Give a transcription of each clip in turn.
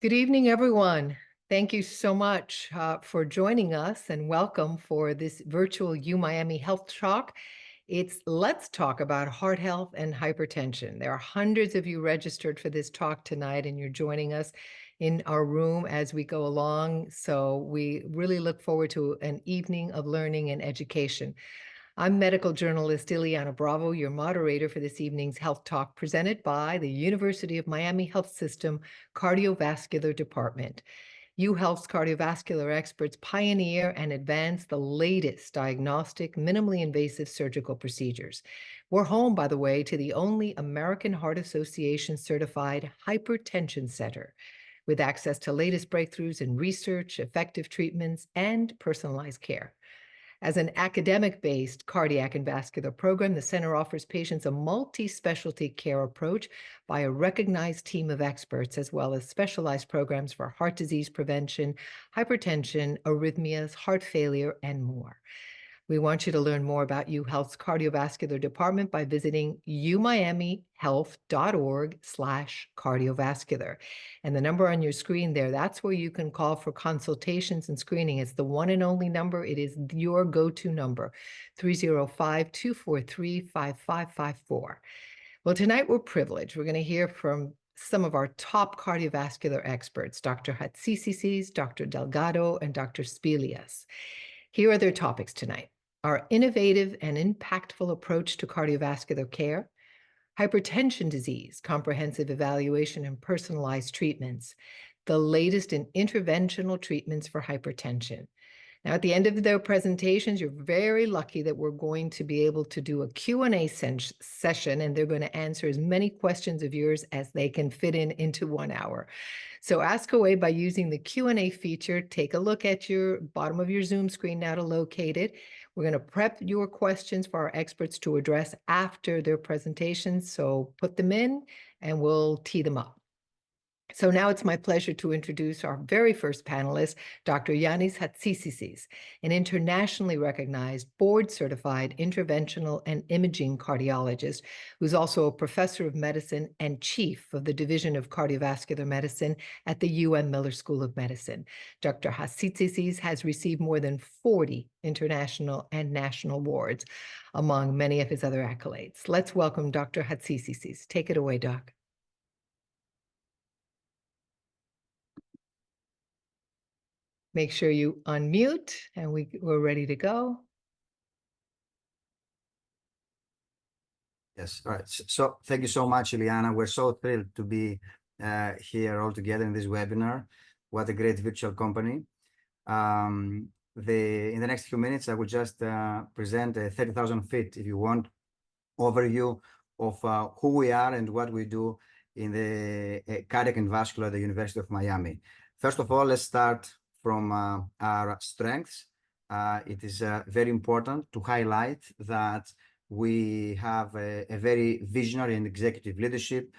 Good evening, everyone. Thank you so much for joining us and welcome for this virtual UMiami Health Talk. Let's talk about heart health and hypertension. There are hundreds of you registered for this talk tonight, and you're joining us in our room as we go along. So we really look forward to an evening of learning and education. I'm medical journalist Ileana Bravo, your moderator for this evening's Health Talk presented by the University of Miami Health System Cardiovascular Department. UHealth's cardiovascular experts pioneer and advance the latest diagnostic, minimally invasive surgical procedures. We're home, by the way, to the only American Heart Association certified hypertension center with access to latest breakthroughs in research, effective treatments, and personalized care. As an academic-based cardiac and vascular program, the center offers patients a multi-specialty care approach by a recognized team of experts, as well as specialized programs for heart disease prevention, hypertension, arrhythmias, heart failure, and more. We want you to learn more about UHealth's cardiovascular department by visiting umiamihealth.org/cardiovascular. And the number on your screen there, that's where you can call for consultations and screening. It's the one and only number. It is your go-to number, 305-243-5554. Well, tonight we're privileged. We're going to hear from some of our top cardiovascular experts, Dr. Hatzisisis, Dr. Delgado, and Dr. Spilias. Here are their topics tonight: our innovative and impactful approach to cardiovascular care, hypertension disease, comprehensive evaluation and personalized treatments, the latest in interventional treatments for hypertension. Now, at the end of their presentations, you're very lucky that we're going to be able to do a Q&A session, and they're going to answer as many questions of yours as they can fit into 1 hour. So ask away by using the Q&A feature. Take a look at your bottom of your Zoom screen now to locate it. We're going to prep your questions for our experts to address after their presentations. So put them in and we'll tee them up. So now it's my pleasure to introduce our very first panelist, Dr. Yannis Hatzisisis, an internationally recognized board-certified interventional and imaging cardiologist who's also a professor of medicine and chief of the Division of Cardiovascular Medicine at the Miller School of Medicine. Dr. Hatzisisis has received more than 40 international and national awards, among many of his other accolades. Let's welcome Dr. Hatzisisis. Take it away, Doc. Make sure you unmute, and we're ready to go. Yes, all right. So thank you so much, Ileana. We're so thrilled to be here all together in this webinar. What a great virtual company. In the next few minutes, I will just present a 30,000 feet, if you want, overview of who we are and what we do in the cardiac and vascular at the University of Miami. First of all, let's start from our strengths. It is very important to highlight that we have a very visionary and executive leadership,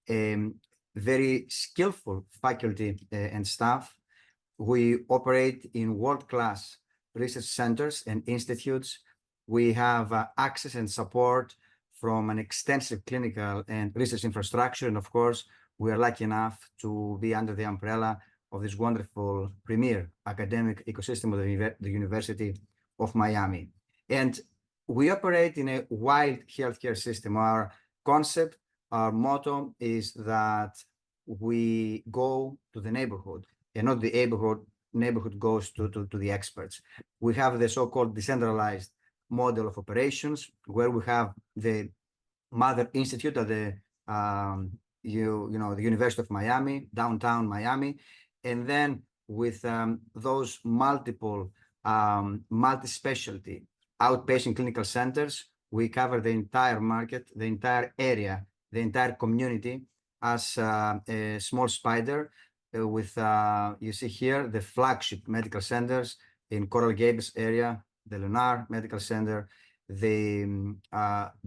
very skillful faculty and staff. We operate in world-class research centers and institutes. We have access and support from an extensive clinical and research infrastructure. And of course, we are lucky enough to be under the umbrella of this wonderful premier academic ecosystem of the University of Miami. And we operate in a wide healthcare system. Our concept, our motto is that we go to the neighborhood, and not the neighborhood goes to the experts. We have the so-called decentralized model of operations, where we have the mother institute at the the University of Miami, downtown Miami, and then with those multiple multi-specialty outpatient clinical centers, we cover the entire market, the entire area, the entire community as a small spider with, you see here, the flagship medical centers in Coral Gables area, the Lunar Medical Center, the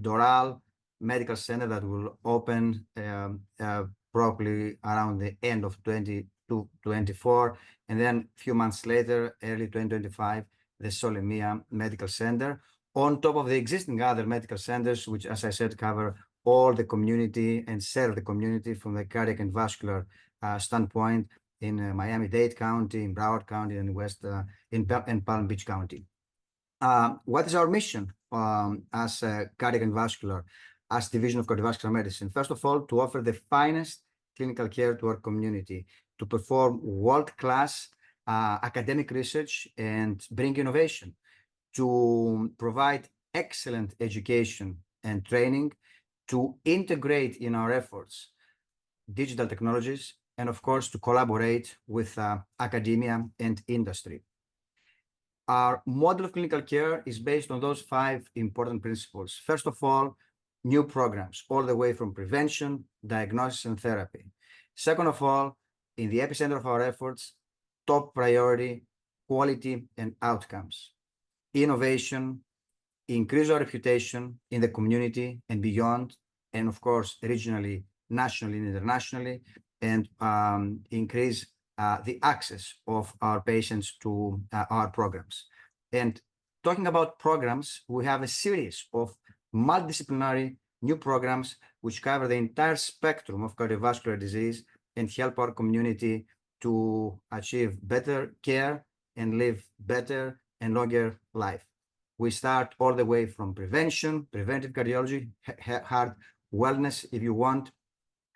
Doral Medical Center that will open probably around the end of 2024, and then a few months later, early 2025, the Solemia Medical Center, on top of the existing other medical centers, which, as I said, cover all the community and serve the community from the cardiac and vascular standpoint, in Miami-Dade County, in Broward County, and in Palm Beach County. What is our mission as Cardiac and Vascular, as Division of Cardiovascular Medicine? First of all, to offer the finest clinical care to our community, to perform world-class academic research and bring innovation, to provide excellent education and training, to integrate in our efforts digital technologies, and of course, to collaborate with academia and industry. Our model of clinical care is based on those 5 important principles. First of all, new programs, all the way from prevention, diagnosis, and therapy. Second of all, in the epicenter of our efforts, top priority, quality and outcomes. Innovation, increase our reputation in the community and beyond, and of course, regionally, nationally, and internationally, and increase the access of our patients to our programs. And talking about programs, we have a series of multidisciplinary new programs which cover the entire spectrum of cardiovascular disease and help our community to achieve better care and live better and longer life. We start all the way from prevention, preventive cardiology, heart wellness, if you want,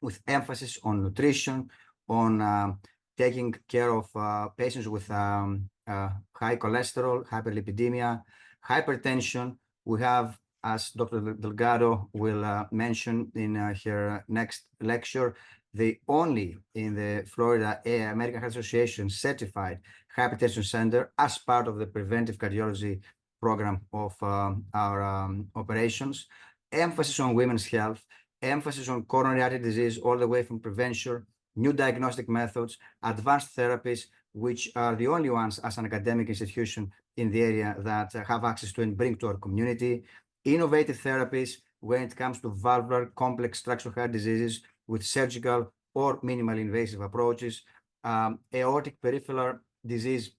with emphasis on nutrition, on taking care of patients with high cholesterol, hyperlipidemia, hypertension. We have, as Dr. Delgado will mention in her next lecture, the only in the Florida American Heart Association certified hypertension center as part of the preventive cardiology program of our operations. Emphasis on women's health, emphasis on coronary artery disease, all the way from prevention, new diagnostic methods, advanced therapies, which are the only ones as an academic institution in the area that have access to and bring to our community. Innovative therapies when it comes to valvular complex structural heart diseases with surgical or minimally invasive approaches, aortic peripheral disease,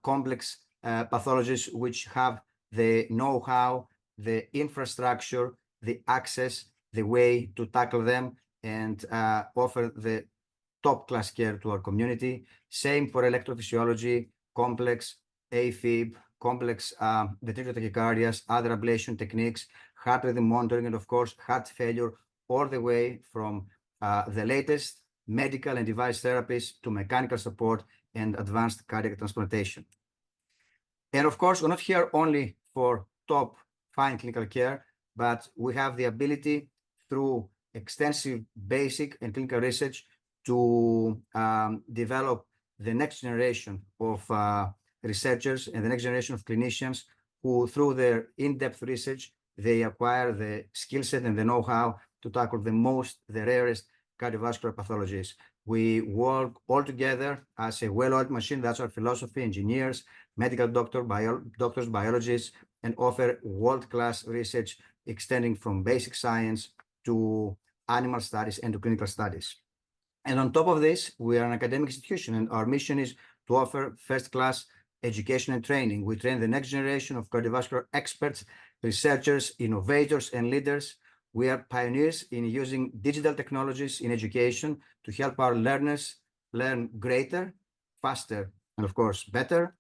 complex pathologies which have the know-how, the infrastructure, the access, the way to tackle them and offer the top-class care to our community. Same for electrophysiology, complex AFib, complex ventricular tachycardias, other ablation techniques, heart rhythm monitoring, and of course, heart failure, all the way from the latest medical and device therapies to mechanical support and advanced cardiac transplantation. And of course, we're not here only for top fine clinical care, but we have the ability through extensive basic and clinical research to develop the next generation of researchers and the next generation of clinicians who, through their in-depth research, they acquire the skill set and the know-how to tackle the rarest cardiovascular pathologies. We work all together as a well-oiled machine. That's our philosophy: engineers, medical doctors, biologists, and offer world-class research extending from basic science to animal studies and to clinical studies. And on top of this, we are an academic institution, and our mission is to offer first-class education and training. We train the next generation of cardiovascular experts, researchers, innovators, and leaders. We are pioneers in using digital technologies in education to help our learners learn greater, faster, and of course, better.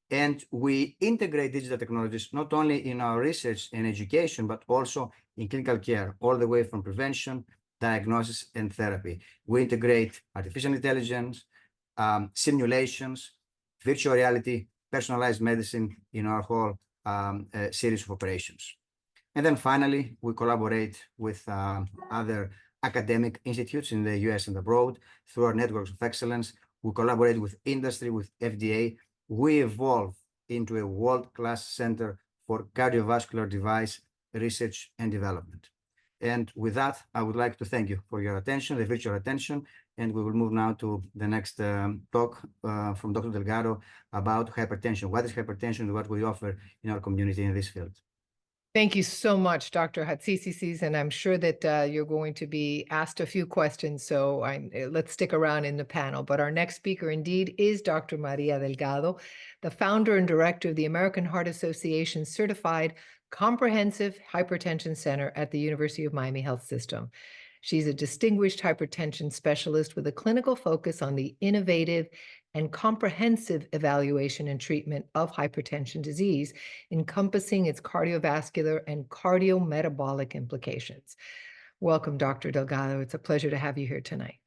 And we integrate digital technologies not only in our research and education, but also in clinical care, all the way from prevention, diagnosis, and therapy. We integrate artificial intelligence, simulations, virtual reality, personalized medicine in our whole series of operations. And then finally, we collaborate with other academic institutes in the US and abroad through our networks of excellence. We collaborate with industry, with FDA. We evolve into a world-class center for cardiovascular device research and development. And with that, I would like to thank you for your attention, the virtual attention, and we will move now to the next talk from Dr. Delgado about hypertension. What is hypertension and what we offer in our community in this field? Thank you so much, Dr. Hatzisisis, and I'm sure that you're going to be asked a few questions, so let's stick around in the panel. But our next speaker indeed is Dr. Maria Delgado, the founder and director of the American Heart Association Certified Comprehensive Hypertension Center at the University of Miami Health System. She's a distinguished hypertension specialist with a clinical focus on the innovative and comprehensive evaluation and treatment of hypertension disease, encompassing its cardiovascular and cardiometabolic implications. Welcome, Dr. Delgado. It's a pleasure to have you here tonight.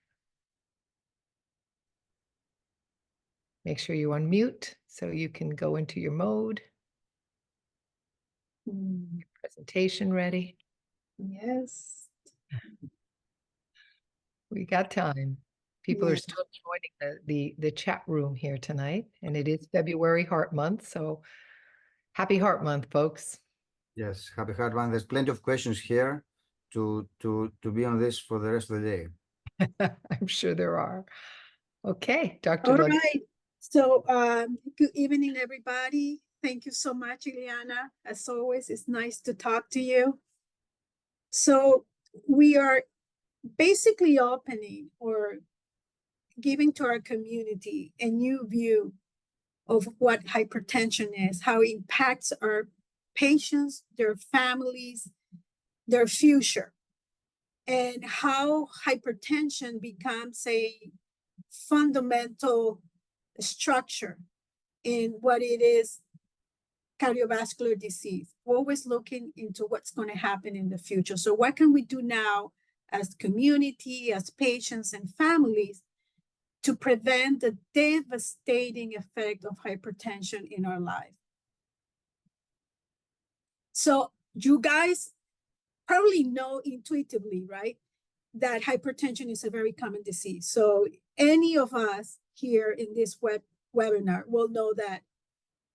Make sure you unmute so you can go into your mode. Presentation ready? Yes. We got time. People are Yes. still joining the chat room here tonight, and it is February Heart Month, so happy Heart Month, folks. Yes, happy Heart Month. There's plenty of questions here to be on this for the rest of the day. I'm sure there are. Okay, Dr. All Delgado. right. So good evening, everybody. Thank you so much, Ileana. As always, it's nice to talk to you. So we are basically opening or giving to our community a new view of what hypertension is, how it impacts our patients, their families, their future, and how hypertension becomes a fundamental structure in what it is cardiovascular disease, always looking into what's going to happen in the future. So what can we do now as community, as patients and families to prevent the devastating effect of hypertension in our life? So you guys probably know intuitively, right, that hypertension is a very common disease. So any of us here in this webinar will know that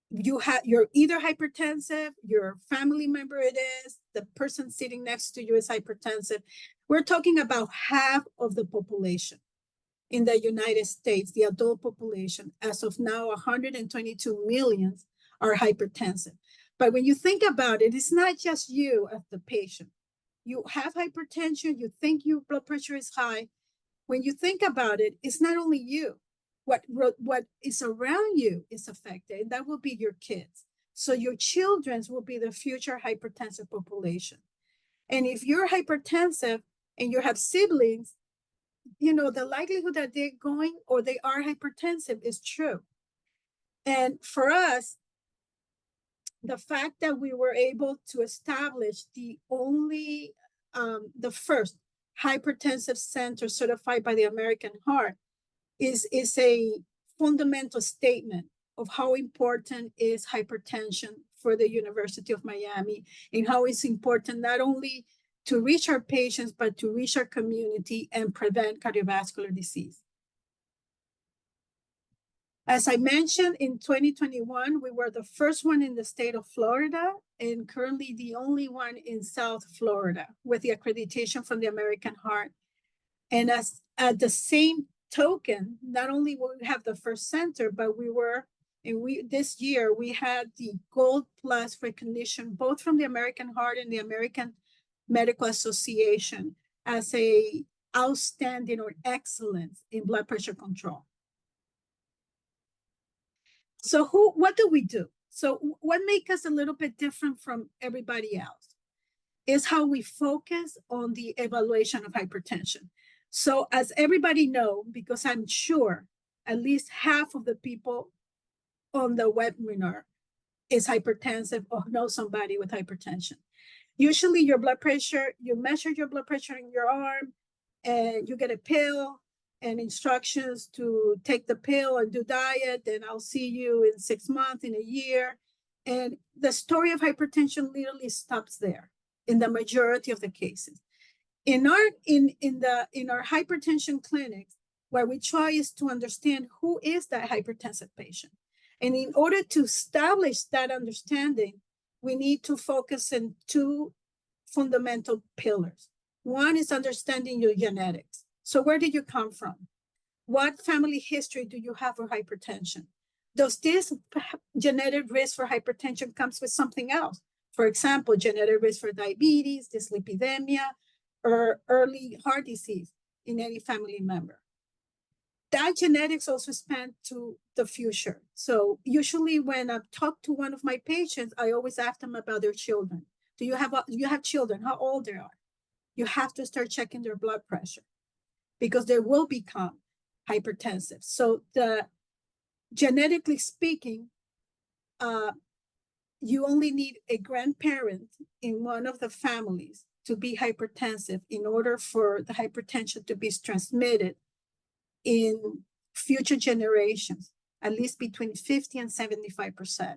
you're either hypertensive, your family member it is, the person sitting next to you is hypertensive. We're talking about half of the population in the United States, the adult population. As of now, 122 million are hypertensive. But when you think about it, it's not just you as the patient. You have hypertension, you think your blood pressure is high. When you think about it, it's not only you. What is around you is affected, and that will be your kids. So your children will be the future hypertensive population. And if you're hypertensive and you have siblings, you know, the likelihood that they're going or they are hypertensive is true. And for us, the fact that we were able to establish the first hypertensive center certified by the American Heart is a fundamental statement of how important is hypertension for the University of Miami, and how it's important not only to reach our patients, but to reach our community and prevent cardiovascular disease. As I mentioned, in 2021, we were the first one in the state of Florida and currently the only one in South Florida with the accreditation from the American Heart. And as at the same token, not only will we have the first center, but this year we had the Gold Plus recognition, both from the American Heart and the American Medical Association, as a outstanding or excellence in blood pressure control. So what do we do? So what makes us a little bit different from everybody else is how we focus on the evaluation of hypertension. So as everybody know, because I'm sure at least half of the people on the webinar is hypertensive or know somebody with hypertension. Usually your blood pressure, you measure your blood pressure in your arm and you get a pill and instructions to take the pill and do diet, and I'll see you in 6 months, in a year. And the story of hypertension literally stops there in the majority of the cases. In our hypertension clinics, what we try is to understand who is that hypertensive patient. And in order to establish that understanding, we need to focus on two fundamental pillars. One is understanding your genetics. So where did you come from? What family history do you have for hypertension? Does this genetic risk for hypertension comes with something else? For example, genetic risk for diabetes, dyslipidemia, or early heart disease in any family member. That genetics also span to the future. So usually when I talk to one of my patients, I always ask them about their children. Do you have children? How old they are? you have to start checking their blood pressure because they will become hypertensive. So genetically speaking, you only need a grandparent in one of the families to be hypertensive in order for the hypertension to be transmitted in future generations, at least between 50 and 75%.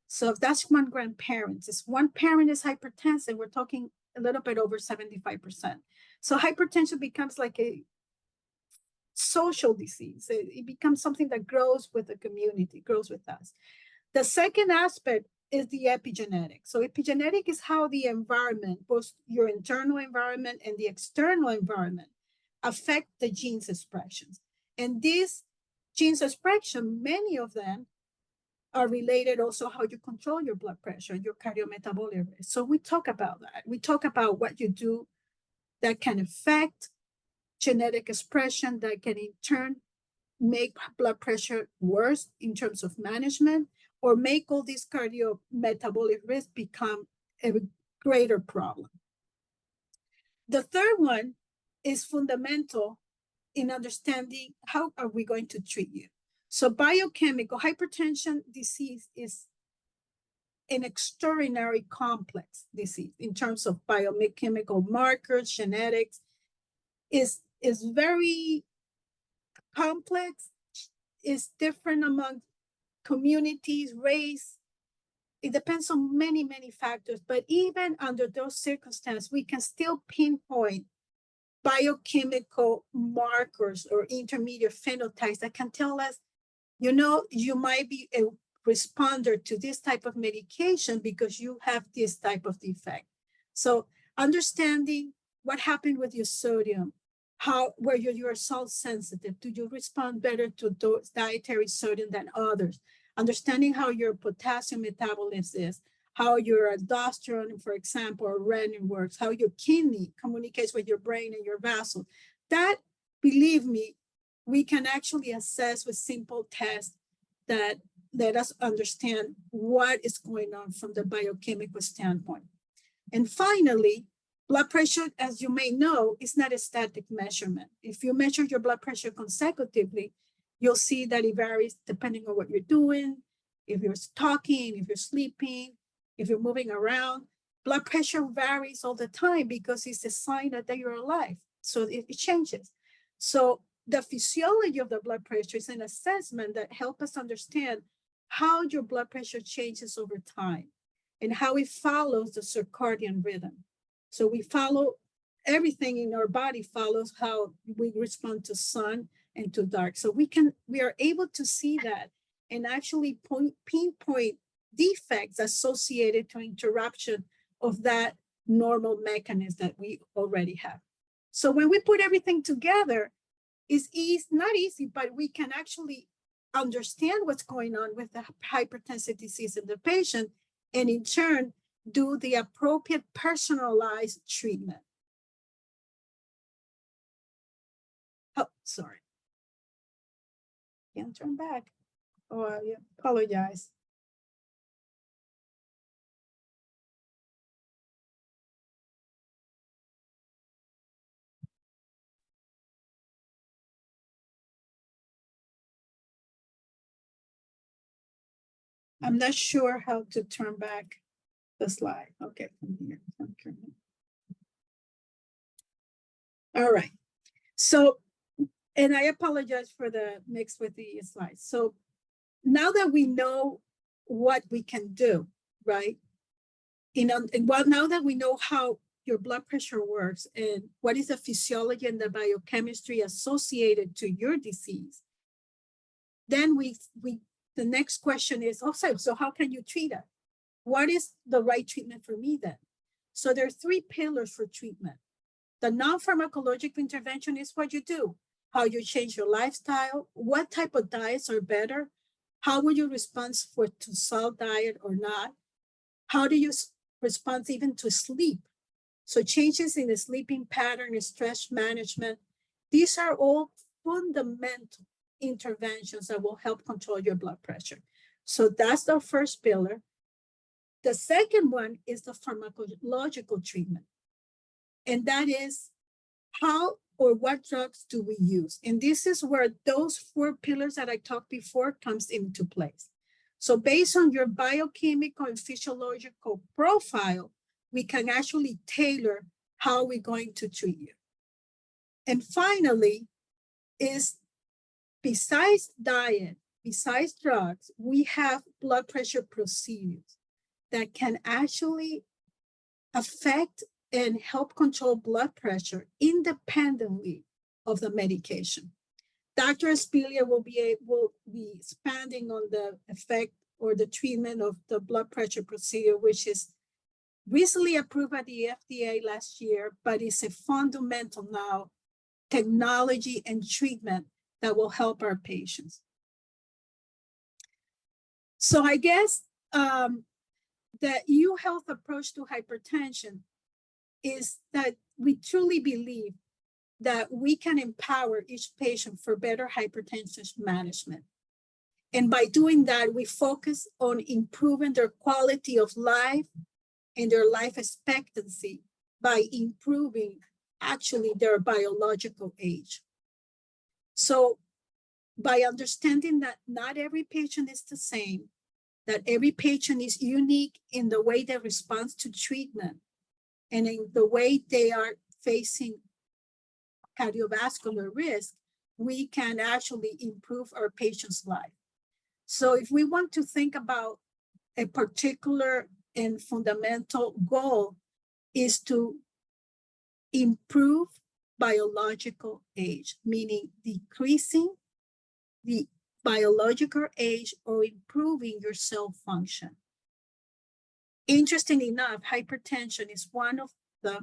So if that's one grandparent, if one parent is hypertensive, we're talking a little bit over 75%. So hypertension becomes like a social disease. It becomes something that grows with the community, grows with us. The second aspect is the epigenetic. So epigenetic is how the environment, both your internal environment and the external environment, affect the genes expressions. And these genes expression, many of them are related also how you control your blood pressure, your cardiometabolic risk. So we talk about that. We talk about what you do that can affect genetic expression that can in turn make blood pressure worse in terms of management, or make all these cardiometabolic risks become a greater problem. The third one is fundamental in understanding how are we going to treat you. So biochemical hypertension disease is an extraordinary complex disease in terms of biochemical markers, genetics, is very complex, is different among communities, race. It depends on many, many factors, but even under those circumstances, we can still pinpoint biochemical markers or intermediate phenotypes that can tell us, you know, you might be a responder to this type of medication because you have this type of defect. So understanding what happened with your sodium, where you're salt sensitive, do you respond better to dietary sodium than others? Understanding how your potassium metabolism is, how your aldosterone, for example, or renal works, how your kidney communicates with your brain and your vessels. That, believe me, we can actually assess with simple tests that let us understand what is going on from the biochemical standpoint. And finally, blood pressure, as you may know, is not a static measurement. If you measure your blood pressure consecutively, you'll see that it varies depending on what you're doing, if you're talking, if you're sleeping, if you're moving around. Blood pressure varies all the time because it's a sign that you're alive. So it changes. So the physiology of the blood pressure is an assessment that helps us understand how your blood pressure changes over time and how it follows the circadian rhythm. So we follow everything in our body follows how we respond to sun and to dark. So we are able to see that and actually pinpoint defects associated to interruption of that normal mechanism that we already have. So when we put everything together, it's not easy, but we can actually understand what's going on with the hypertensive disease in the patient, and in turn, do the appropriate personalized treatment. Oh, sorry. Can't turn back. Oh, I apologize. I'm not sure how to turn back the slide. Okay, from here. Okay. All right. So, and I apologize for the mix with the slides. So now that we know what we can do, right? Now that we know how your blood pressure works and what is the physiology and the biochemistry associated to your disease, then the next question is, so how can you treat it? What is the right treatment for me then? So there are three pillars for treatment. The non-pharmacologic intervention is what you do, how you change your lifestyle, what type of diets are better, how will you respond to salt diet or not, how do you respond even to sleep? So changes in the sleeping pattern, stress management, these are all fundamental interventions that will help control your blood pressure. So that's the first pillar. The second one is the pharmacological treatment. and that is how or what drugs do we use? And this is where those 4 pillars that I talked before comes into place. So based on your biochemical and physiological profile, we can actually tailor how we're going to treat you. And finally, is besides diet, besides drugs, we have blood pressure procedures that can actually affect and help control blood pressure independently of the medication. Dr. Spelia will be expanding on the effect or the treatment of the blood pressure procedure, which is recently approved by the FDA last year, but it's a fundamental now technology and treatment that will help our patients. So I guess the UHealth approach to hypertension is that we truly believe that we can empower each patient for better hypertension management. And by doing that, we focus on improving their quality of life and their life expectancy by improving actually their biological age. So by understanding that not every patient is the same, that every patient is unique in the way they respond to treatment and in the way they are facing cardiovascular risk, we can actually improve our patient's life. So if we want to think about a particular and fundamental goal is to improve biological age, meaning decreasing the biological age or improving your cell function. Interestingly enough, hypertension is one of the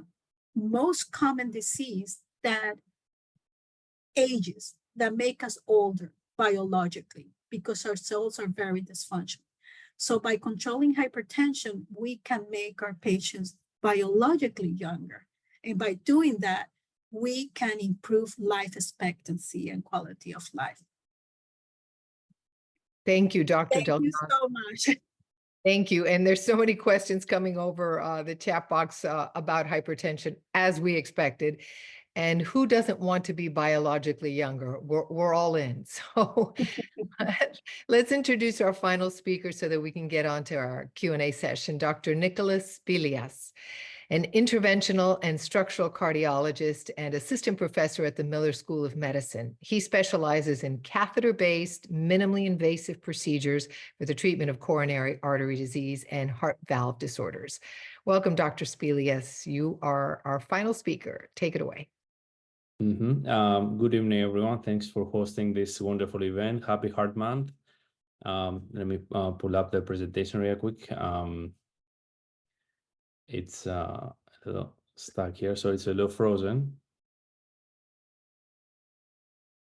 most common disease that ages, that make us older biologically because our cells are very dysfunctional. So by controlling hypertension, we can make our patients biologically younger. And by doing that, we can improve life expectancy and quality of life. Thank you, Dr. Delgado. Thank you so much. Thank you. And there's so many questions coming over the chat box about hypertension, as we expected. And who doesn't want to be biologically younger? We're all in. So let's introduce our final speaker so that we can get on to our Q&A session. Dr. Nicholas Spilias, an interventional and structural cardiologist and assistant professor at the Miller School of Medicine. He specializes in catheter-based, minimally invasive procedures for the treatment of coronary artery disease and heart valve disorders. Welcome, Dr. Spilias. You are our final speaker. Take it away. Good evening, everyone. Thanks for hosting this wonderful event. Happy Heart Month. Let me pull up the presentation real quick. It's a little stuck here, so it's a little frozen.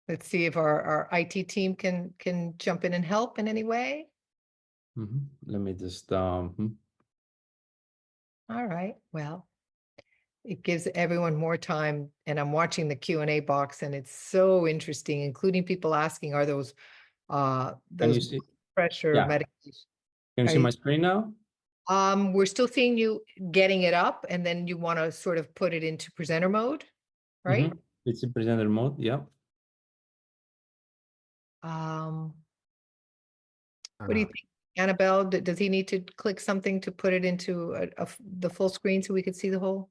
Let's see if our IT team can jump in and help in any way. Let me just. All right. Well, it gives everyone more time, and I'm watching the Q&A box, and it's so interesting, including people asking, are those pressure medications? Can you see my screen now? We're still seeing you getting it up, and then you want to sort of put it into presenter mode, right? It's in presenter mode, yeah. What do you think, Annabelle? Does he need to click something to put it into the full screen so we could see the whole?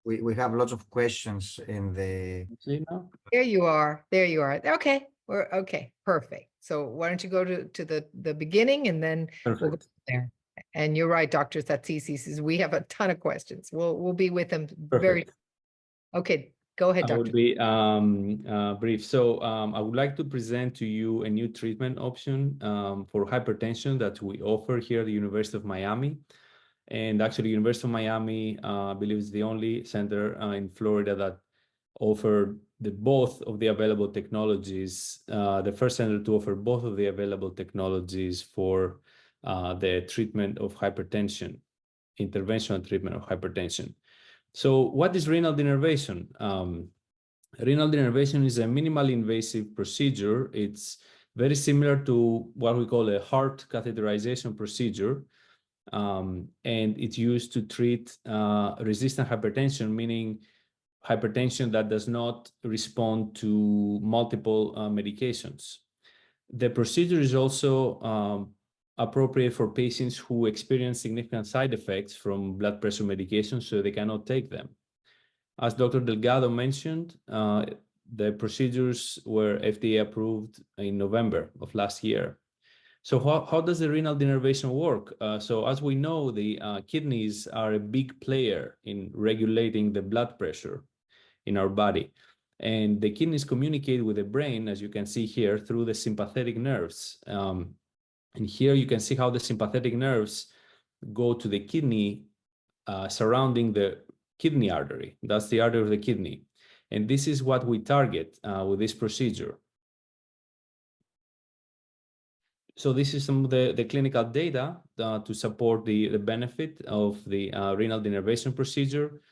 We have lots of questions in the. See now? There you are. There you are. Okay. We're okay. Perfect. So why don't you go to the beginning, and then we'll go there. And you're right, Dr. Satsisi says we have a ton of questions. We'll be with them very. Okay. Go ahead, Doctor. I will be brief. So I would like to present to you a new treatment option for hypertension that we offer here at the University of Miami. And actually, University of Miami, I believe, is the only center in Florida that offer both of the available technologies, the first center to offer both of the available technologies for the treatment of hypertension, interventional treatment of hypertension. So what is renal denervation? Renal denervation is a minimally invasive procedure. It's very similar to what we call a heart catheterization procedure. and it's used to treat resistant hypertension, meaning hypertension that does not respond to multiple medications. The procedure is also appropriate for patients who experience significant side effects from blood pressure medications, so they cannot take them. As Dr. Delgado mentioned, the procedures were FDA approved in November of last year. So how does the renal denervation work? So as we know, the kidneys are a big player in regulating the blood pressure in our body. And the kidneys communicate with the brain, as you can see here, through the sympathetic nerves. And here you can see how the sympathetic nerves go to the kidney surrounding the kidney artery. That's the artery of the kidney. And this is what we target with this procedure. So this is some of the clinical data to support the benefit of the renal denervation procedure.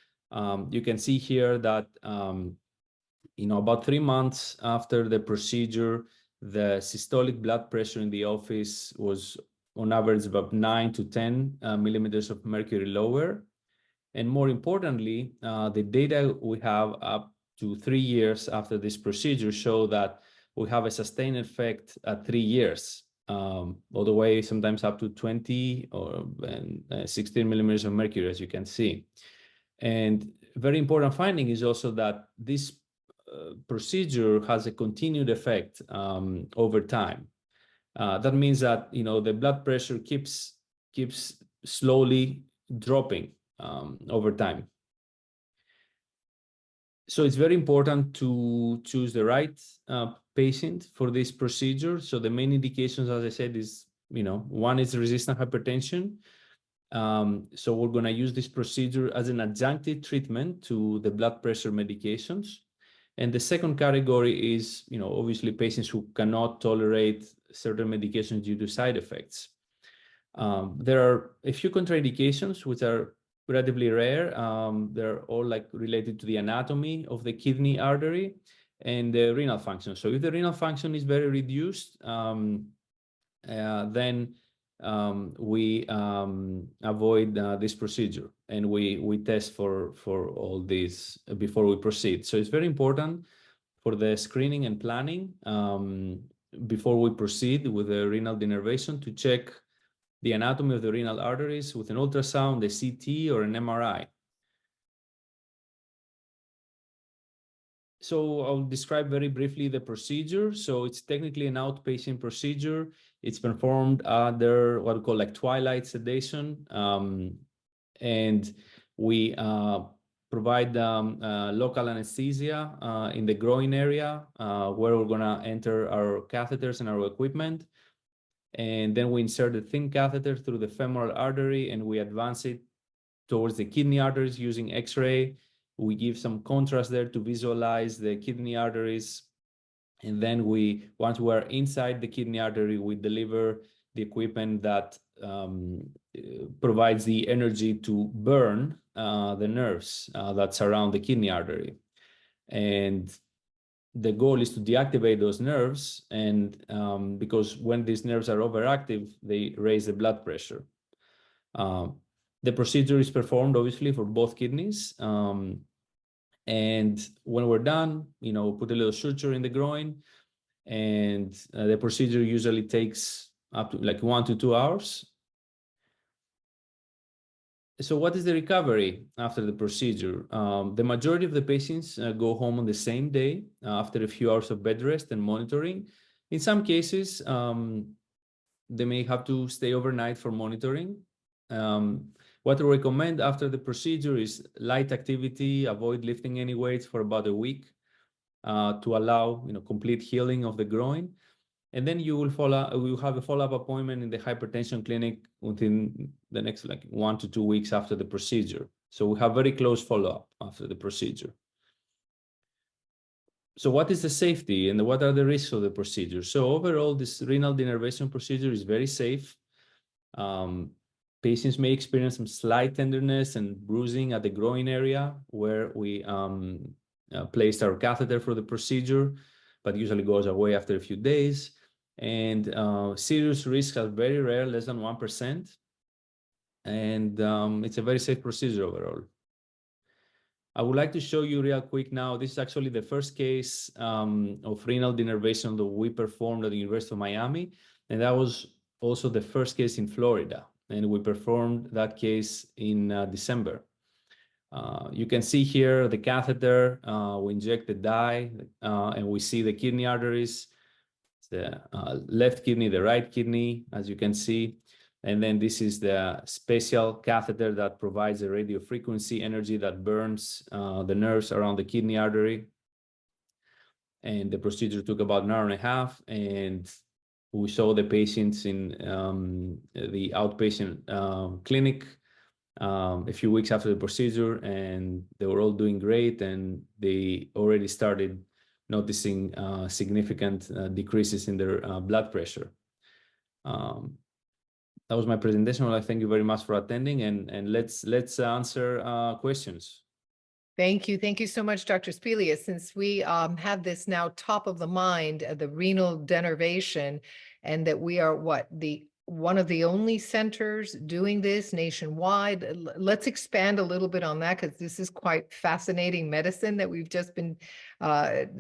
You can see here that about 3 months after the procedure, the systolic blood pressure in the office was on average about 9 to 10 millimeters of mercury lower. And more importantly, the data we have up to 3 years after this procedure show that we have a sustained effect at 3 years, all the way sometimes up to 20 or 16 millimeters of mercury, as you can see. And very important finding is also that this procedure has a continued effect over time. That means that the blood pressure keeps slowly dropping over time. So it's very important to choose the right patient for this procedure. So the main indications, as I said, is one is resistant hypertension. So we're going to use this procedure as an adjunctive treatment to the blood pressure medications. And the second category is, obviously patients who cannot tolerate certain medications due to side effects. There are a few contraindications which are relatively rare. They're all related to the anatomy of the kidney artery and the renal function. So if the renal function is very reduced, then we avoid this procedure, and we test for all these before we proceed. So it's very important for the screening and planning before we proceed with the renal denervation to check the anatomy of the renal arteries with an ultrasound, a CT, or an MRI. So I'll describe very briefly the procedure. So it's technically an outpatient procedure. It's performed under what we call twilight sedation. And we provide local anesthesia in the groin area where we're going to enter our catheters and our equipment. And then we insert a thin catheter through the femoral artery, and we advance it towards the kidney arteries using X-ray. We give some contrast there to visualize the kidney arteries. And then once we're inside the kidney artery, we deliver the equipment that provides the energy to burn the nerves that surround the kidney artery. And the goal is to deactivate those nerves, and because when these nerves are overactive, they raise the blood pressure. The procedure is performed obviously for both kidneys. And when we're done, put a little suture in the groin, and the procedure usually takes up to 1 to 2 hours. So what is the recovery after the procedure? The majority of the patients go home on the same day after a few hours of bed rest and monitoring. In some cases, they may have to stay overnight for monitoring. What we recommend after the procedure is light activity, avoid lifting any weights for about a week to allow complete healing of the groin. And then you will have a follow-up appointment in the hypertension clinic within the next 1 to 2 weeks after the procedure. So we have very close follow-up after the procedure. So what is the safety and what are the risks of the procedure? So overall, this renal denervation procedure is very safe. Patients may experience some slight tenderness and bruising at the groin area where we placed our catheter for the procedure, but usually goes away after a few days. And serious risks are very rare, less than 1%. and it's a very safe procedure overall. I would like to show you real quick now. This is actually the first case of renal denervation that we performed at the University of Miami, and that was also the first case in Florida, and we performed that case in December. You can see here the catheter. We inject the dye, and we see the kidney arteries, the left kidney, the right kidney, as you can see. And then this is the special catheter that provides a radio frequency energy that burns the nerves around the kidney artery. And the procedure took about an hour and a half. And we saw the patients in the outpatient clinic a few weeks after the procedure, and they were all doing great. And they already started noticing significant decreases in their blood pressure. That was my presentation. I thank you very much for attending, and let's answer questions. Thank you. Thank you so much, Dr. Spilius. Since we have this now top of the mind, the renal denervation, and that we are one of the only centers doing this nationwide. Let's expand a little bit on that, because this is quite fascinating medicine that we've just been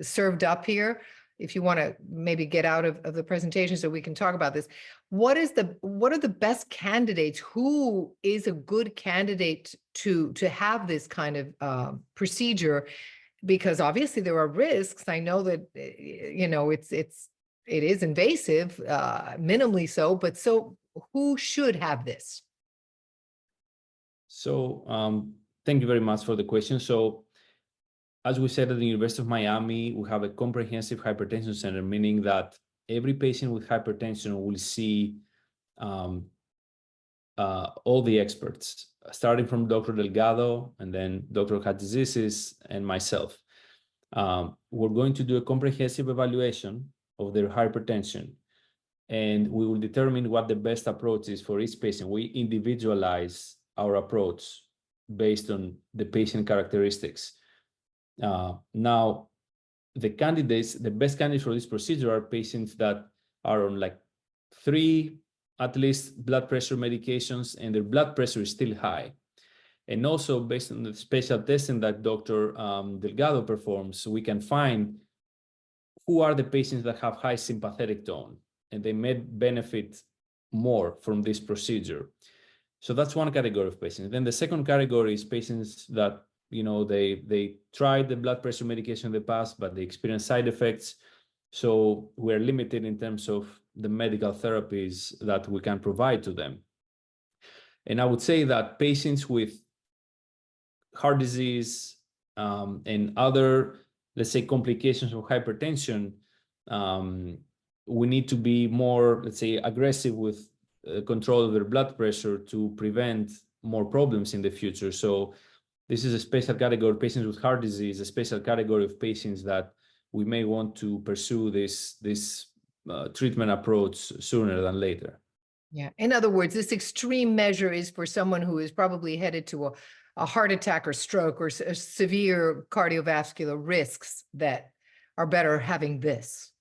served up here. If you want to maybe get out of the presentation so we can talk about this. What are the best candidates? Who is a good candidate to have this kind of procedure? Because obviously there are risks. I know that, you know, it is invasive, minimally so, but so who should have this? So thank you very much for the question. So as we said, at the University of Miami, we have a comprehensive hypertension center, meaning that every patient with hypertension will see all the experts, starting from Dr. Delgado and then Dr. Hatzis and myself. We're going to do a comprehensive evaluation of their hypertension, and we will determine what the best approach is for each patient. We individualize our approach based on the patient characteristics. Now, the best candidates for this procedure are patients that are on like 3 at least blood pressure medications, and their blood pressure is still high. And also, based on the special testing that Dr. Delgado performs, we can find who are the patients that have high sympathetic tone, and they may benefit more from this procedure. So that's one category of patients. Then the second category is patients that, you know, they tried the blood pressure medication in the past, but they experienced side effects. So we're limited in terms of the medical therapies that we can provide to them. And I would say that patients with heart disease and other, let's say, complications of hypertension, we need to be more, let's say, aggressive with control of their blood pressure to prevent more problems in the future. So this is a special category of patients with heart disease, a special category of patients that we may want to pursue this treatment approach sooner than later. Yeah. In other words, this extreme measure is for someone who is probably headed to a heart attack or stroke or severe cardiovascular risks that are better having this.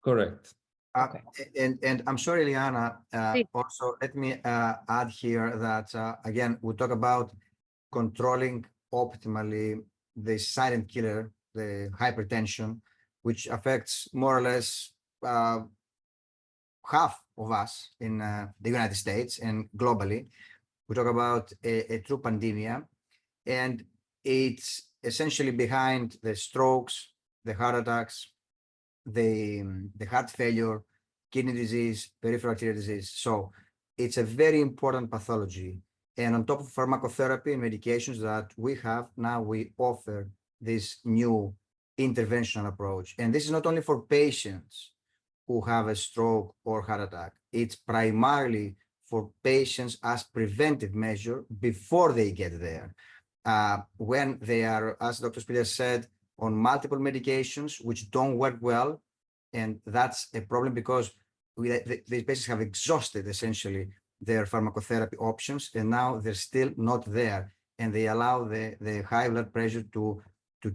Correct. Okay. And I'm sorry, Liana, also let me add here that, again, we talk about controlling optimally the silent killer, the hypertension, which affects more or less half of us in the United States and globally. We talk about a true pandemic, and it's essentially behind the strokes, the heart attacks, the heart failure, kidney disease, peripheral arterial disease. So it's a very important pathology. And on top of pharmacotherapy and medications that we have, now we offer this new interventional approach. And this is not only for patients who have a stroke or heart attack. It's primarily for patients as preventive measure before they get there. When they are, as Dr. Spilius said, on multiple medications which don't work well. And that's a problem because these patients have exhausted essentially their pharmacotherapy options, and now they're still not there. And they allow the high blood pressure to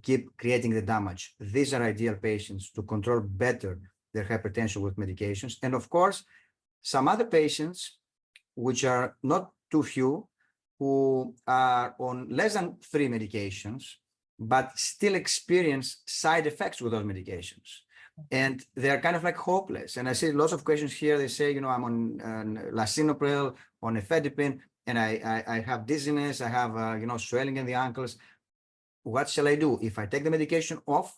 keep creating the damage. These are ideal patients to control better their hypertension with medications. And of course, some other patients, which are not too few, who are on less than 3 medications, but still experience side effects with those medications. And they're kind of like hopeless. And I see lots of questions here. They say, you know, I'm on lisinopril, on efedipine, and I have dizziness, I have, you know, swelling in the ankles. What shall I do? If I take the medication off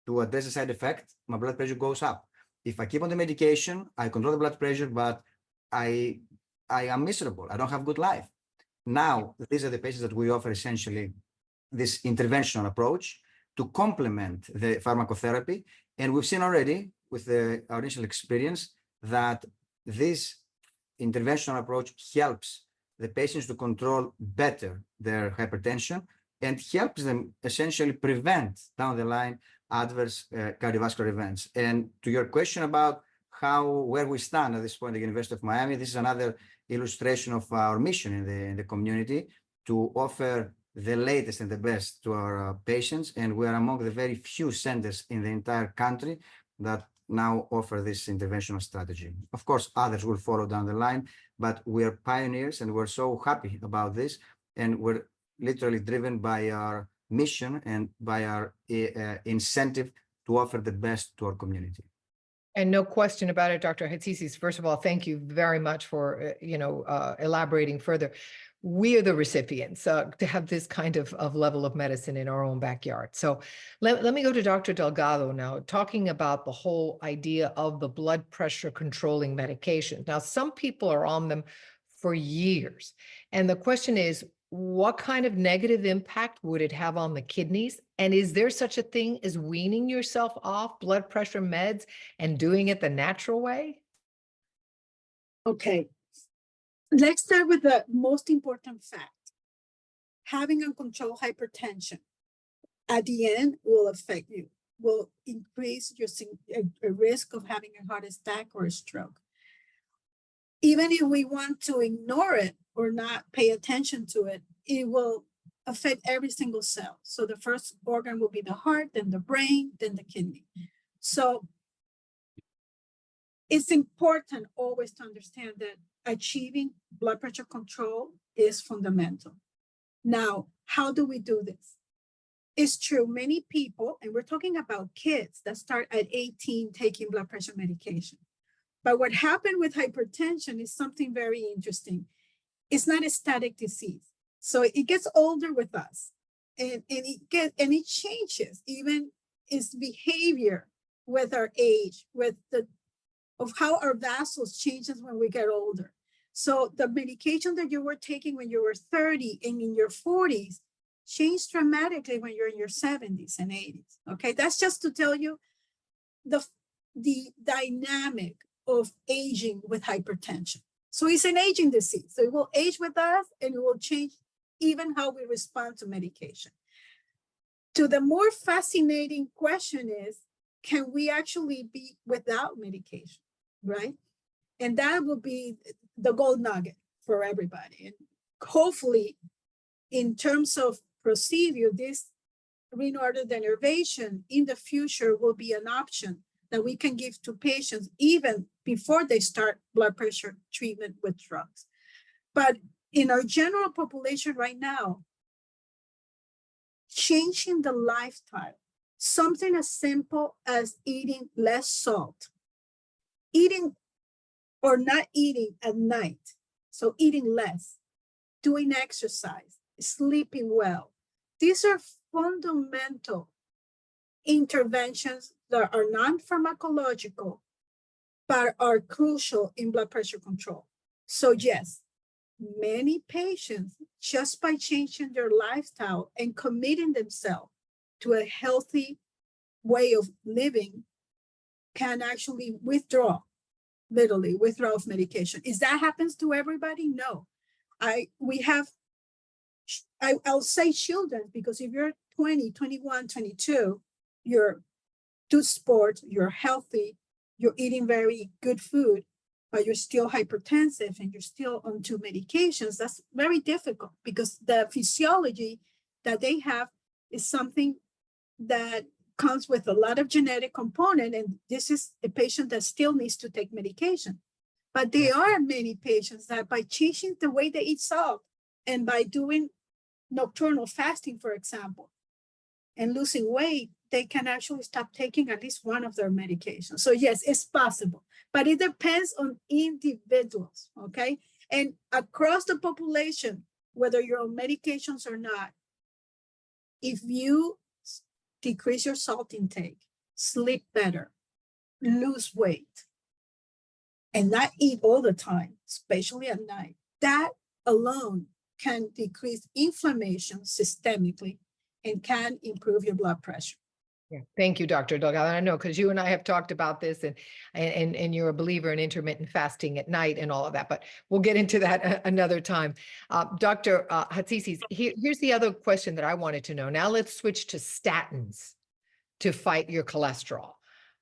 to address the side effect, my blood pressure goes up. If I keep on the medication, I control the blood pressure, but I am miserable. I don't have good life. Now, these are the patients that we offer essentially this interventional approach to complement the pharmacotherapy. And we've seen already with our initial experience that this interventional approach helps the patients to control better their hypertension and helps them essentially prevent down the line adverse cardiovascular events. And to your question about where we stand at this point at the University of Miami, this is another illustration of our mission in the community to offer the latest and the best to our patients. And we are among the very few centers in the entire country that now offer this interventional strategy. Of course, others will follow down the line, but we're pioneers and we're so happy about this. And we're literally driven by our mission and by our incentive to offer the best to our community. And no question about it, Dr. Hatzis. First of all, thank you very much for elaborating further. We are the recipients to have this kind of level of medicine in our own backyard. So let me go to Dr. Delgado now, talking about the whole idea of the blood pressure controlling medication. Now, some people are on them for years. And the question is, what kind of negative impact would it have on the kidneys? And is there such a thing as weaning yourself off blood pressure meds and doing it the natural way? Okay. Let's start with the most important fact. Having uncontrolled hypertension at the end will affect you, will increase your risk of having a heart attack or a stroke. Even if we want to ignore it or not pay attention to it, it will affect every single cell. So the first organ will be the heart, then the brain, then the kidney. So it's important always to understand that achieving blood pressure control is fundamental. Now, how do we do this? It's true, many people, and we're talking about kids that start at 18 taking blood pressure medication. But what happened with hypertension is something very interesting. It's not a static disease. So it gets older with us and it changes, even its behavior with our age, of how our vessels changes when we get older. So the medication that you were taking when you were 30 and in your 40s changed dramatically when you're in your 70s and 80s. Okay, that's just to tell you the dynamic of aging with hypertension. So it's an aging disease. So it will age with us and it will change even how we respond to medication. To the more fascinating question is, can we actually be without medication, right? And that will be the gold nugget for everybody. And hopefully, in terms of procedure, this renal artery denervation in the future will be an option that we can give to patients even before they start blood pressure treatment with drugs. But in our general population right now, changing the lifestyle, something as simple as eating less salt, eating or not eating at night, so eating less, doing exercise, sleeping well. These are fundamental interventions that are non-pharmacological, but are crucial in blood pressure control. So yes, many patients, just by changing their lifestyle and committing themselves to a healthy way of living, can actually literally withdraw of medication. Is that happens to everybody? No. I'll say children, because if you're 20, 21, 22, you're do sports, you're healthy, you're eating very good food, but you're still hypertensive and you're still on 2 medications, that's very difficult because the physiology that they have is something that comes with a lot of genetic component. And this is a patient that still needs to take medication. But there are many patients that by changing the way they eat salt And by doing nocturnal fasting, for example, and losing weight, they can actually stop taking at least one of their medications. So yes, it's possible, but it depends on individuals, okay? And across the population, whether you're on medications or not, if you decrease your salt intake, sleep better, lose weight, and not eat all the time, especially at night, that alone can decrease inflammation systemically and can improve your blood pressure. Yeah. Thank you, Dr. Delgado. I know because you and I have talked about this, and you're a believer in intermittent fasting at night and all of that, but we'll get into that another time. Dr. Hatzisi, here's the other question that I wanted to know. Now let's switch to statins to fight your cholesterol.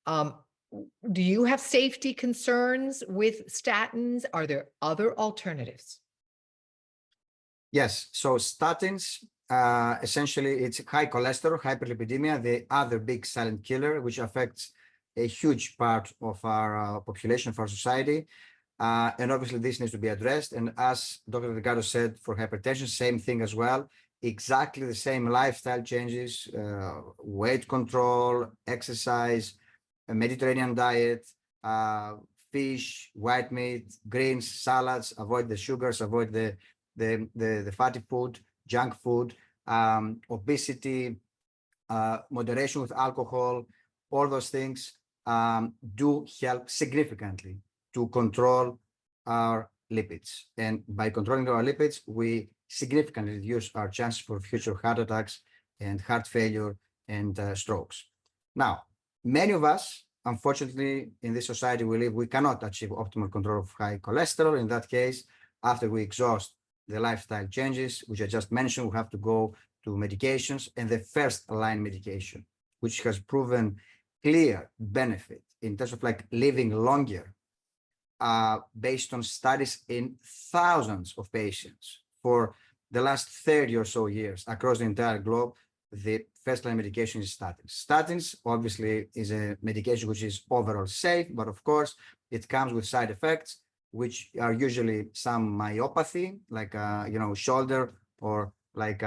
Do you have safety concerns with statins? Are there other alternatives? Yes, so statins, essentially it's high cholesterol, hyperlipidemia, the other big silent killer, which affects a huge part of our population, of our society. And obviously this needs to be addressed. And as Dr. Delgado said, for hypertension, same thing as well. Exactly the same lifestyle changes, weight control, exercise, a Mediterranean diet, fish, white meat, greens, salads, avoid the sugars, avoid the fatty food, junk food, obesity, moderation with alcohol, all those things do help significantly to control our lipids. And by controlling our lipids, we significantly reduce our chances for future heart attacks and heart failure and strokes. Now, many of us, unfortunately, in this society we live, we cannot achieve optimal control of high cholesterol. In that case, after we exhaust the lifestyle changes, which I just mentioned, we have to go to medications, and the first line medication, which has proven clear benefit in terms of like living longer, based on studies in thousands of patients for the last 30 or so years across the entire globe. The first line medication is statins. Statins obviously is a medication which is overall safe, but of course it comes with side effects, which are usually some myopathy, like shoulder or like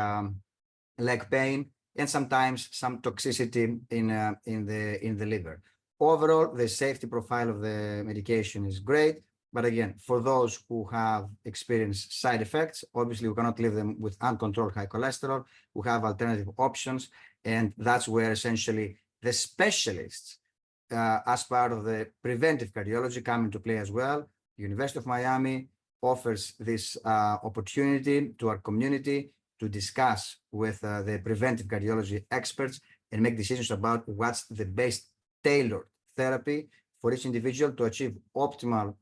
leg pain, and sometimes some toxicity in the liver. Overall, the safety profile of the medication is great, but again, for those who have experienced side effects, obviously we cannot leave them with uncontrolled high cholesterol. We have alternative options, and that's where essentially the specialists, as part of the preventive cardiology, come into play as well. University of Miami offers this opportunity to our community to discuss with the preventive cardiology experts and make decisions about what's the best tailored therapy for each individual to achieve optimal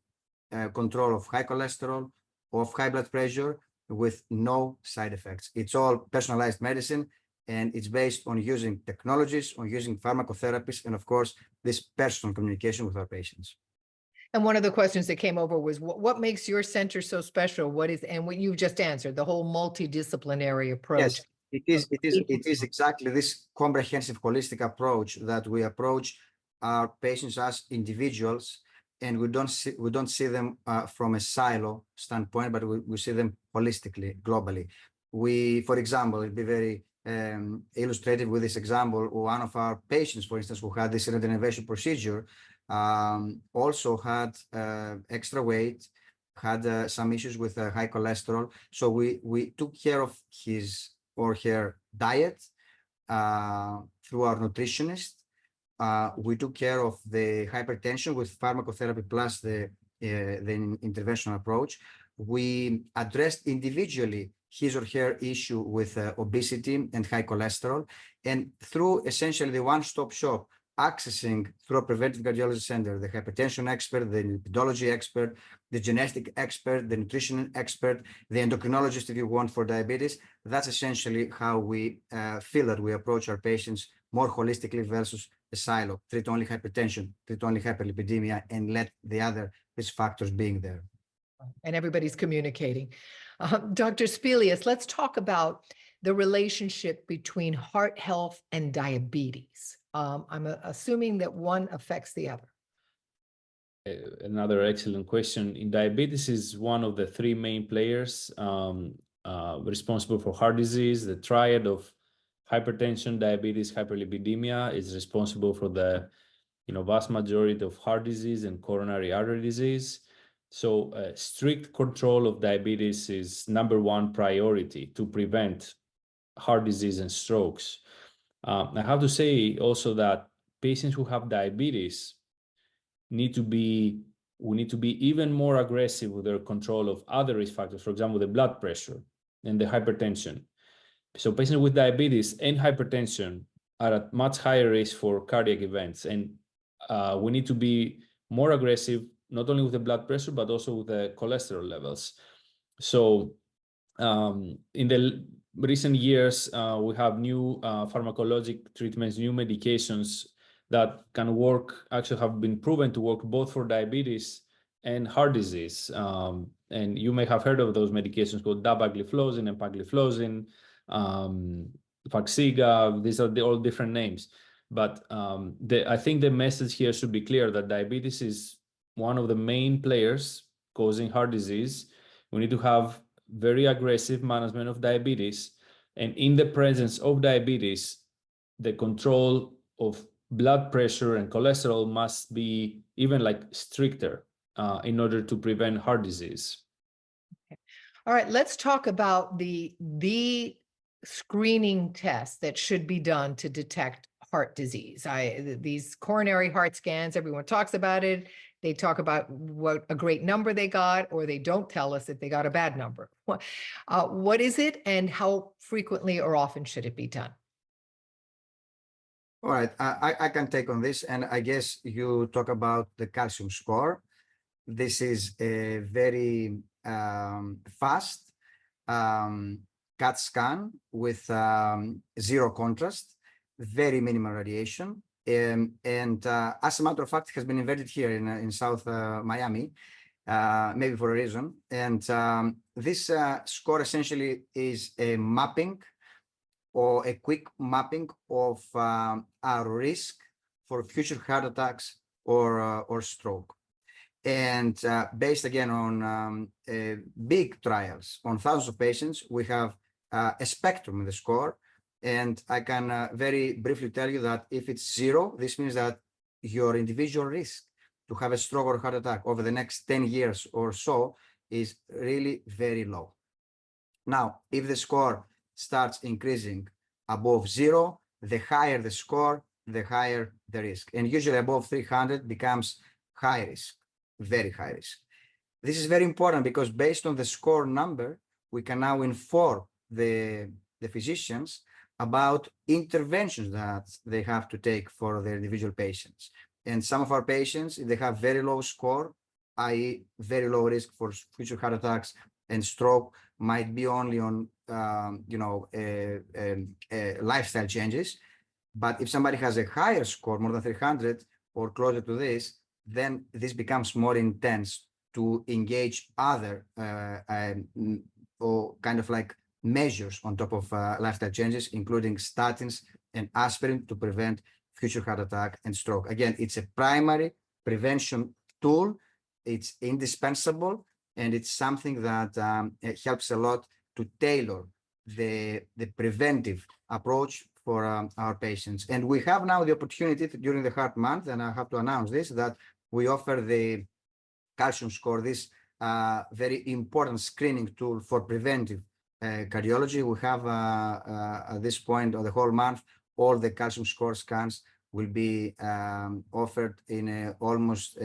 control of high cholesterol, of high blood pressure, with no side effects. It's all personalized medicine, and it's based on using technologies, on using pharmacotherapies, and of course, this personal communication with our patients. And one of the questions that came over was, what makes your center so special? And what you've just answered, the whole multidisciplinary approach. Yes, it is exactly this comprehensive holistic approach that we approach our patients as individuals, and we don't see them from a silo standpoint, but we see them holistically, globally. For example, it'd be very illustrated with this example. One of our patients, for instance, who had this renal denervation procedure, also had extra weight, had some issues with high cholesterol. So we took care of his or her diet through our nutritionist. We took care of the hypertension with pharmacotherapy plus the interventional approach. We addressed individually his or her issue with obesity and high cholesterol, and through essentially the one-stop shop, accessing through a preventive cardiology center, the hypertension expert, the lipidology expert, the genetic expert, the nutrition expert, the endocrinologist if you want for diabetes. That's essentially how we feel that we approach our patients more holistically versus a silo. Treat only hypertension, treat only hyperlipidemia, and let the other risk factors being there. And everybody's communicating. Dr. Spilius, let's talk about the relationship between heart health and diabetes. I'm assuming that one affects the other. Another excellent question. In diabetes is one of the three main players responsible for heart disease. The triad of hypertension, diabetes, hyperlipidemia is responsible for the vast majority of heart disease and coronary artery disease. So strict control of diabetes is #1 priority to prevent heart disease and strokes. I have to say also that patients who have diabetes we need to be even more aggressive with their control of other risk factors, for example, the blood pressure and the hypertension. So patients with diabetes and hypertension are at much higher risk for cardiac events. And we need to be more aggressive, not only with the blood pressure, but also with the cholesterol levels. So in the recent years, we have new pharmacologic treatments, new medications that can work, actually have been proven to work both for diabetes and heart disease. And you may have heard of those medications called dapagliflozin and pagliflozin, Farxiga. These are all different names. But I think the message here should be clear that diabetes is one of the main players causing heart disease. We need to have very aggressive management of diabetes. And in the presence of diabetes, the control of blood pressure and cholesterol must be even like stricter in order to prevent heart disease. Okay. All right, let's talk about the screening test that should be done to detect heart disease. These coronary heart scans, everyone talks about it. They talk about what a great number they got, or they don't tell us if they got a bad number. What is it, and how frequently or often should it be done? All right, I can take on this, and I guess you talk about the calcium score. This is a very fast CAT scan with zero contrast, very minimal radiation. And as a matter of fact, it has been invented here in South Miami, maybe for a reason. And this score essentially is a mapping or a quick mapping of our risk for future heart attacks or stroke. And based again on big trials on thousands of patients, we have a spectrum in the score. And I can very briefly tell you that if it's zero, this means that your individual risk to have a stroke or heart attack over the next 10 years or so is really very low. Now, if the score starts increasing above zero, the higher the score, the higher the risk. And usually above 300 becomes high risk, very high risk. This is very important because based on the score number, we can now inform the physicians about interventions that they have to take for their individual patients. And some of our patients, if they have very low score, i.e. very low risk for future heart attacks and stroke, might be only on lifestyle changes. But if somebody has a higher score, more than 300 or closer to this, then this becomes more intense to engage other or kind of like measures on top of lifestyle changes, including statins and aspirin to prevent future heart attack and stroke. Again, it's a primary prevention tool. It's indispensable, and it's something that it helps a lot to tailor the preventive approach for our patients. And we have now the opportunity during the Heart Month, and I have to announce this, that we offer the calcium score, this very important screening tool for preventive cardiology. We have at this point of the whole month, all the calcium score scans will be offered in almost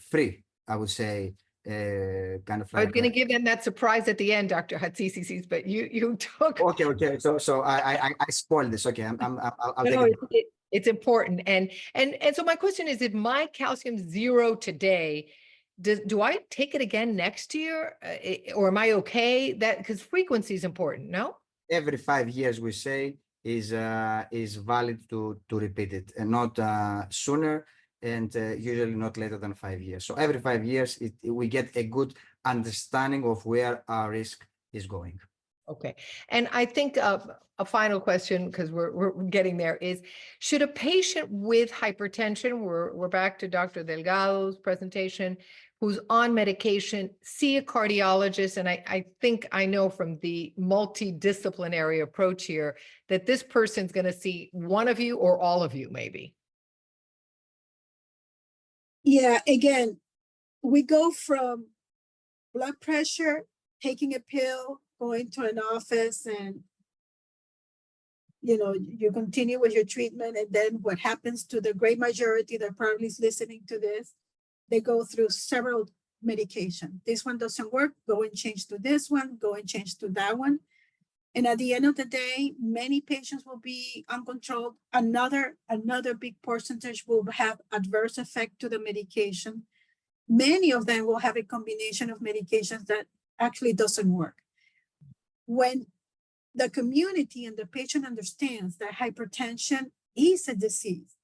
free, I would say, kind of like. I was going to give them that surprise at the end, Dr. Hatzisisis, but you took. Okay. So I spoiled this. Okay, I'll take it. It's important, and so my question is: if my calcium zero today, do I take it again next year, or am I okay? That because frequency is important, no? Every 5 years, we say is valid to repeat it, and not sooner, and usually not later than 5 years. So every 5 years, we get a good understanding of where our risk is going. Okay, and I think a final question, because we're getting there, is should a patient with hypertension, we're back to Dr. Delgado's presentation, who's on medication, see a cardiologist. And I think I know from the multidisciplinary approach here that this person's going to see one of you or all of you, maybe. Yeah, again, we go from blood pressure, taking a pill, going to an office, and you continue with your treatment. And then what happens to the great majority that probably is listening to this, they go through several medication. This one doesn't work, go and change to this one, go and change to that one. And at the end of the day, many patients will be uncontrolled. Another big percentage will have adverse effect to the medication. Many of them will have a combination of medications that actually doesn't work. When the community and the patient understands that hypertension is a disease,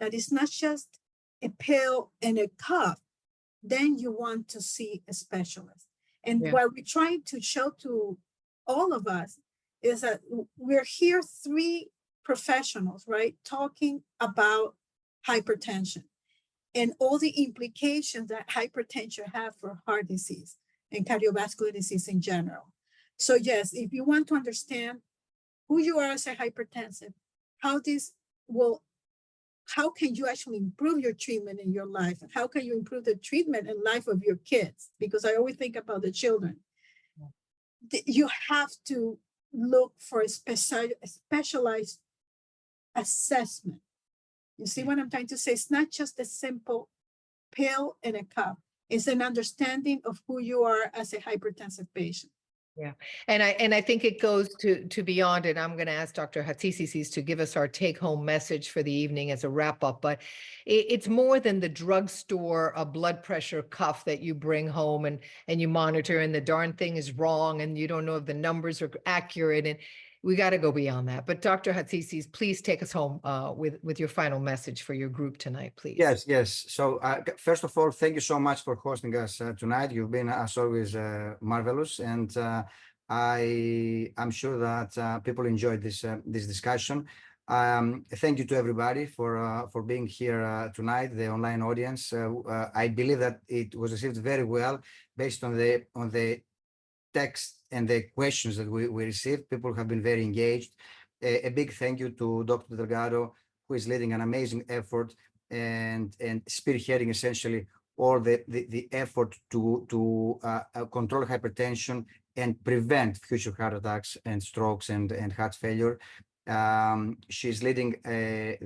that is not just a pill and a cuff, then you want to see a specialist. And what we're trying to show to all of us is that we're here, three professionals, right, talking about hypertension and all the implications that hypertension have for heart disease and cardiovascular disease in general. So yes, if you want to understand who you are as a hypertensive, how can you actually improve your treatment in your life? And how can you improve the treatment and life of your kids? Because I always think about the children. You have to look for a specialized assessment. You see what I'm trying to say? It's not just a simple pill and a cup. It's an understanding of who you are as a hypertensive patient. Yeah. And I think it goes to beyond it. I'm going to ask Dr. Hatzisisis to give us our take home message for the evening as a wrap up, but it's more than the drugstore, a blood pressure cuff that you bring home and you monitor and the darn thing is wrong and you don't know if the numbers are accurate, and we got to go beyond that. But Dr. Hatzisisis, please take us home with your final message for your group tonight, please. Yes. So first of all, thank you so much for hosting us tonight. You've been, as always, marvelous, and I'm sure that people enjoyed this discussion. Thank you to everybody for being here tonight, the online audience. I believe that it was received very well based on the text and the questions that we received. People have been very engaged. A big thank you to Dr. Delgado, who is leading an amazing effort and spearheading essentially all the effort to control hypertension and prevent future heart attacks and strokes and heart failure. She's leading a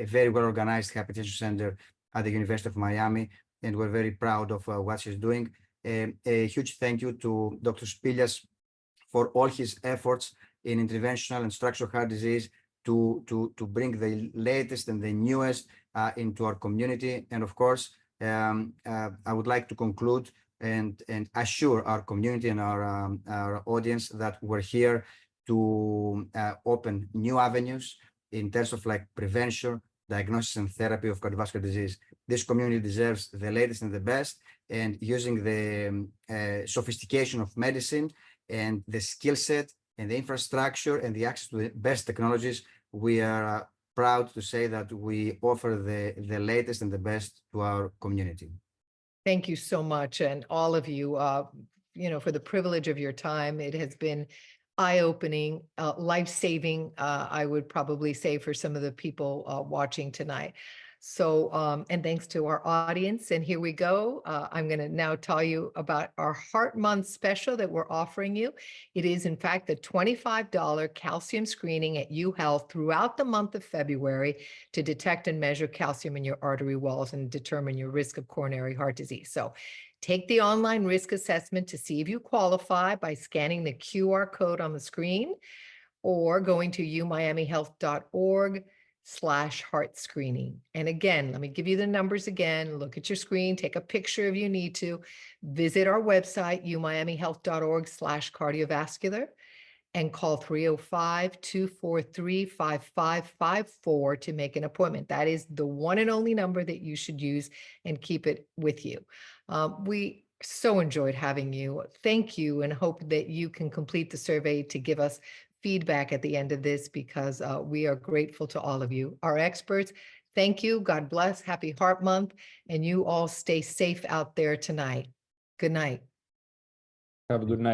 very well organized hypertension center at the University of Miami, and we're very proud of what she's doing. A huge thank you to Dr. Spilias for all his efforts in interventional and structural heart disease to bring the latest and the newest into our community. And of course, I would like to conclude and assure our community and our audience that we're here to open new avenues in terms of like prevention, diagnosis, and therapy of cardiovascular disease. This community deserves the latest and the best, and using the sophistication of medicine and the skill set and the infrastructure and the access to the best technologies, we are proud to say that we offer the latest and the best to our community. Thank you so much. And all of you, for the privilege of your time. It has been eye-opening, life-saving, I would probably say, for some of the people watching tonight. So, and thanks to our audience. And here we go. I'm going to now tell you about our Heart Month special that we're offering you. It is, in fact, the $25 calcium screening at UHealth throughout the month of February to detect and measure calcium in your artery walls and determine your risk of coronary heart disease. So take the online risk assessment to see if you qualify by scanning the QR code on the screen or going to umiamihealth.org/heart screening. And again, let me give you the numbers again. Look at your screen, take a picture if you need to. Visit our website, umiamihealth.org/cardiovascular, and call 305-243-5554 to make an appointment. That is the one and only number that you should use, and keep it with you. We so enjoyed having you. Thank you, and hope that you can complete the survey to give us feedback at the end of this, because we are grateful to all of you. Our experts, Thank you. God bless. Happy Heart Month. And you all stay safe out there tonight. Good night. Have a good night.